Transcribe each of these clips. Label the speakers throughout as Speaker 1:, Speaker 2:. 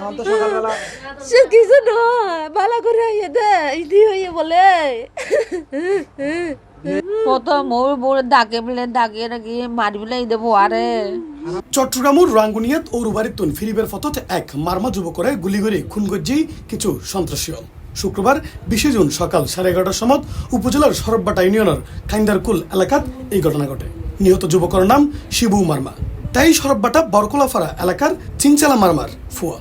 Speaker 1: এখন তো সকালবেলা
Speaker 2: সে কিছু নয় ভালো করে ইয়ে দে ইদি হয়ে বলে প্রথম মোর বড় ডাকে বলে ডাকে নাকি মারি বলে দেবো আরে
Speaker 3: চট্টগ্রামের রাঙ্গুনিয়াত ঔরবাড়িতুন ফিরিবের ফতত এক মারমা যুবকরে গুলি করে খুন গজ্জি কিছু সন্ত্রাসী শুক্রবার 20 জুন সকাল 11:30টার সময় উপজেলার সরববাটা ইউনিয়নের খাইন্দারকুল এলাকাত এই ঘটনা ঘটে। নিহত যুবকের নাম শিবু মারমা, তাই সরববাটা বরকলাফাড়া এলাকার চিংচালা মারমার ফুয়া।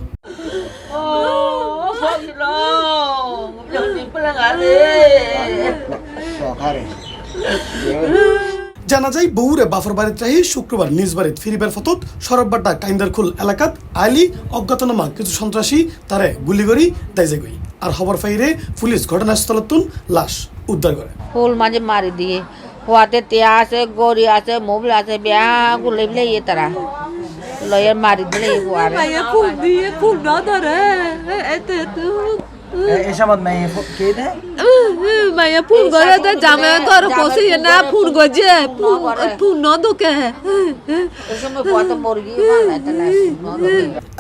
Speaker 3: জানা যায় বউরে বাফর বাড়িত রাহি শুক্রবার নিজ বাড়িত ফিরিবার ফতত সরববাটা কাইন্দারকুল এলাকাত আইলি অজ্ঞাতনামা কিছু সন্ত্রাসী তারে গুলি করি দাইজে গই। আর খবর পাইরে পুলিশ ঘটনাস্থলতুন লাশ উদ্ধার করে।
Speaker 2: ফুল মাঝে মারি দিয়ে হওয়াতে টিয়া আছে গড়ি আছে মোবিল আছে বিয়া গুলে বিলে ইয়ে তারা লয়ে মারি দিলে ফুল দিয়ে ফুল না ধরে এতে
Speaker 1: এই সময় মেয়ে কে দেয়
Speaker 2: মায়া ফুল গড়ে তো জামে ঘর বসে না ফুল গজে ফুল ন দোকে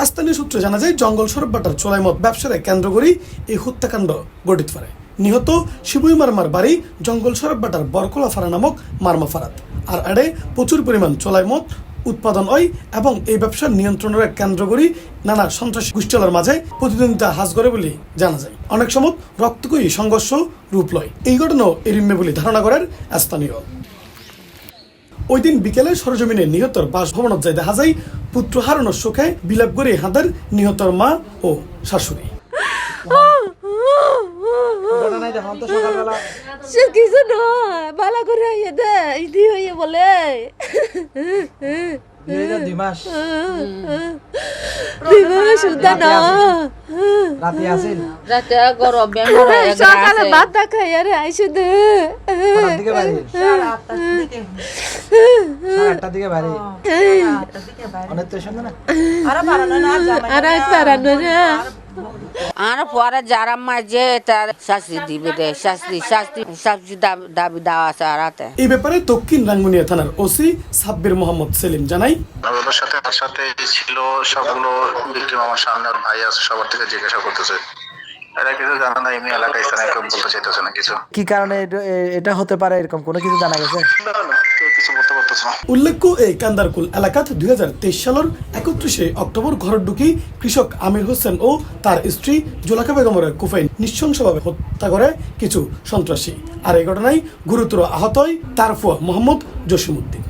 Speaker 3: স্থানীয় সূত্রে জানা যায় জঙ্গল সরববাটার চোলাইমত ব্যবসারে কেন্দ্র করি এই হত্যাকাণ্ড গঠিত পারে। নিহত শিবুই মারমার বাড়ি জঙ্গল সরববাটার বরকলাফাড়া নামক মারমা ফারাত। আর এড়ে প্রচুর পরিমাণ চোলাইমত উৎপাদন হয় এবং এই ব্যবসার নিয়ন্ত্রণের কেন্দ্র করি নানা সন্ত্রাসী গোষ্ঠীর মাঝে প্রতিদ্বন্দ্বিতা হাজ করে বলে জানা যায়। অনেক সময় রক্তকয়ী সংঘর্ষ রূপ লয়। এই ঘটনাও এরিমে বলে ধারণা করেন স্থানীয়। ওই দিন বিকেলে সরজমিনে নিহতর বাসভবনত যায় দেখা যায় পুত্র হারানোর শোকে বিলাপ করে হাঁদার নিহতর মা ও শাশুড়ি।
Speaker 1: এখন তো সকালবেলা
Speaker 2: সে কিছু নয় ভালো করে ইয়ে দে ইদি হয়ে বলে
Speaker 1: 2 মাস
Speaker 2: সুদ্ধা না
Speaker 1: রাতে আসেন
Speaker 2: রাতে গরম সকালে ভাত দেখাই আরে আইসে দে
Speaker 1: দিকে বাড়ি 8টার দিকে বাড়ি অনেক তো শুনবে না
Speaker 2: আর পারানো না আর পরে যারা মাঝে তার শাস্তি দিবে রে শাস্তি শাস্তি শাস্তি দাবি দেওয়া আছে আরাতে।
Speaker 3: এই ব্যাপারে দক্ষিণ রাঙ্গুনিয়া থানার ওসি সাব্বির মোহাম্মদ সেলিম জানাই,
Speaker 4: ওদের সাথে তার সাথে ছিল সবগুলো বিক্রিম আমার সামনে ওর ভাই আছে সবার থেকে জিজ্ঞাসা করতেছে। এরা কিছু জানা না, এমনি এলাকায় কেউ বলতে চাইতেছে না কিছু।
Speaker 1: কি কারণে এটা হতে পারে এরকম কোনো কিছু জানা গেছে?
Speaker 4: কেউ কিছু বলতে পারতেছে না।
Speaker 3: উল্লেখ্য এই কান্দারকুল এলাকাত 2023 সালের 31 অক্টোবর ঘর ঢুকি কৃষক আমির হোসেন ও তার স্ত্রী জোলাখা বেগমের কুফাইন নৃশংসভাবে হত্যা করে কিছু সন্ত্রাসী। আর এই ঘটনায় গুরুতর আহত হয় তার ফুয়া মোহাম্মদ জসিমউদ্দিন।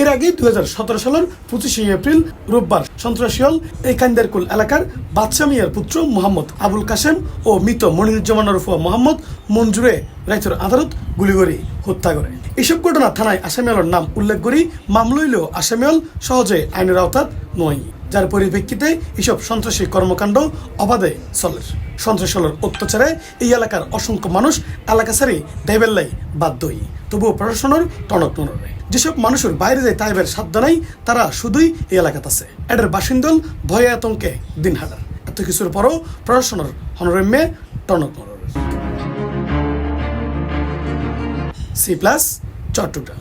Speaker 3: এর আগে 2017 সালের 25 এপ্রিল রোববার সন্ত্রাসী এই কান্দারকুল এলাকার বাদশা মিয়ার পুত্র মোহাম্মদ আবুল কাশেম ও মৃত মনিরুজ্জামানের ফুয়া মোহাম্মদ মঞ্জুরে রাইতের আদালত গুলি করে হত্যা করে। এসব ঘটনা থানায় আসামিয়ালের নাম উল্লেখ করি মামলা হইলেও আসামিয়াল সহজে আইনের আওতাত নয়, যার পরিপ্রেক্ষিতে এসব সন্ত্রাসী কর্মকাণ্ড অবাধে চলে। সন্ত্রাসীর অত্যাচারে এই এলাকার অসংখ্য মানুষ এলাকা ছাড়ি দাইবেল্লাই বাধ্য হই। তবুও প্রশাসনের টনক নড়ে। যেসব মানুষের বাইরে যায় তাইবের সাধ্য নাই তারা শুধুই এই এলাকাত আছে। এটার বাসিন্দল ভয়ে আতঙ্কে দিন হাঁটার। এত কিছুর পরও প্রশাসনের হনরম্যে টনক নড়ে। C+ চট্টগ্রাম।